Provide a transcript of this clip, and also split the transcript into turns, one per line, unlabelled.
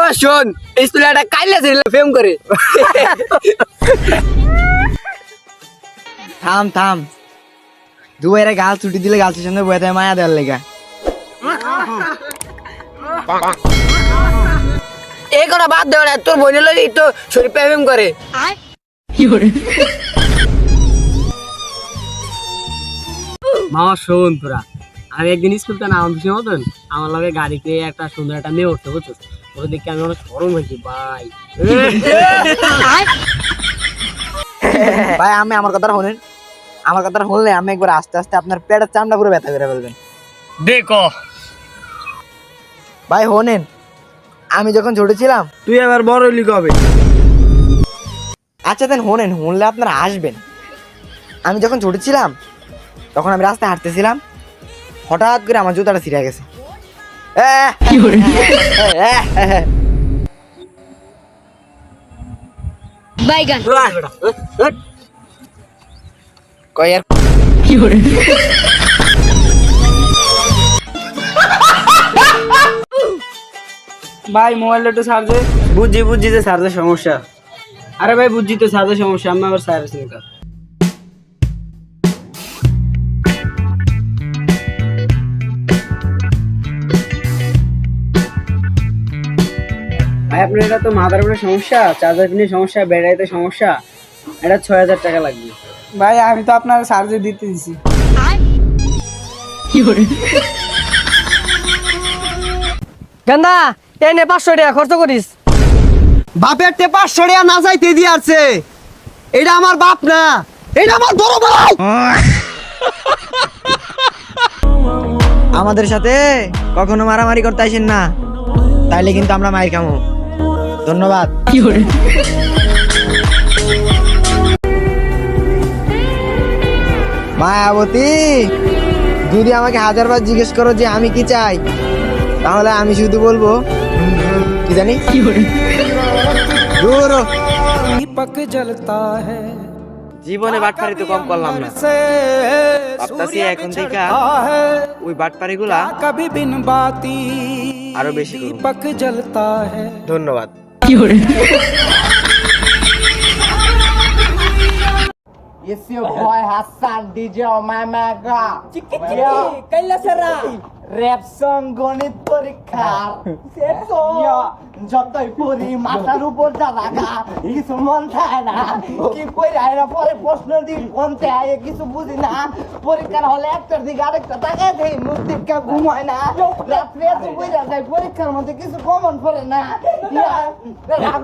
এবার শোন স্কুলে একটা কাইলা ছিল ফেম করে।
থাম থাম, দুবাইরে গাল ছুটি দিলে গালছের সঙ্গে বয়ে থাকে মায়া দেওয়ার লেগা।
এই করা বাদ দেওয়া না, তোর বোনের লোক তো শরীর প্রেম করে।
মামা শোন তোরা, আমি একদিন স্কুলতে না আমার মতন আমার লগে গাড়িতে একটা সুন্দর একটা মেয়ে উঠতে বুঝছো, ওকে দেখে আমি অনেক শরম হয়েছি ভাই।
ভাই আমি আমার কথাটা শোনেন, আমার কথাটা শুনলে আমি একবার আস্তে আস্তে আপনার পেটের চামড়া পুরো ব্যথা করে ফেলবেন।
দেখো
ভাই শোনেন, আমি যখন ছোট ছিলাম,
তুই আবার বড় হইলি কবে?
আচ্ছা দেন শোনেন, শুনলে আপনারা আসবেন। আমি যখন ছোট ছিলাম তখন আমি রাস্তায় হাঁটতেছিলাম, হঠাৎ করে আমার জুতাটা ছিঁড়ে গেছে।
বাইগান
কই আর
ভাই মোবাইলটা একটু চার্জে। বুঝছি যে চার্জের সমস্যা। আরে ভাই বুঝছি তো চার্জের সমস্যা, আমি আবার সার্ভিসিং কাজ। ভাই আপনার এটা তো মাদার বোর্ডের সমস্যা, চার্জার পিনের সমস্যা, ব্যাটারিতে সমস্যা, এটা ৬,০০০ টাকা লাগবে। ভাই আমি তো আপনার চার্জে দিতে দিছি।
গান্দা এনে 500 টাকা খরচ করিস।
বাপের তে 500 টাকা না চাইতে দিয়ে আসছে, এটা আমার বাপ না, এটা আমার বড় ভাই। আমাদের সাথে কখনো মারামারি করতে আসেন না, তাইলে কিন্তু আমরা মাইর খামো। ধন্যবাদ। মায়াবতী, যদি আমাকে 1000 বার জিজ্ঞেস করো যে আমি কি চাই, তাহলে আমি শুধু বলবো কি জানি। দূর হ। জীবনে বাটপারি তো কম করলাম না, ভাবতাছি এখন থেকে ওই বাটপারি গুলা আরো বেশি করব। ধন্যবাদ। It's your boy Hassan DJ on my mega. Rap song গণিত পরীক্ষা যতই পড়ি মাথার উপর রাখা কিছু মন থাকে না, কি কই আইরা পরে প্রশ্ন দিই কোনতে আয় কিছু বুঝি না, পরীক্ষার হলে একটার দিকে আরেকটা তাকায় দেই, মুখ দিকে ঘুম হয় না, রাত্রে এত বইরা যায় পরীক্ষার মধ্যে কিছু কমন পড়ে না। রাগ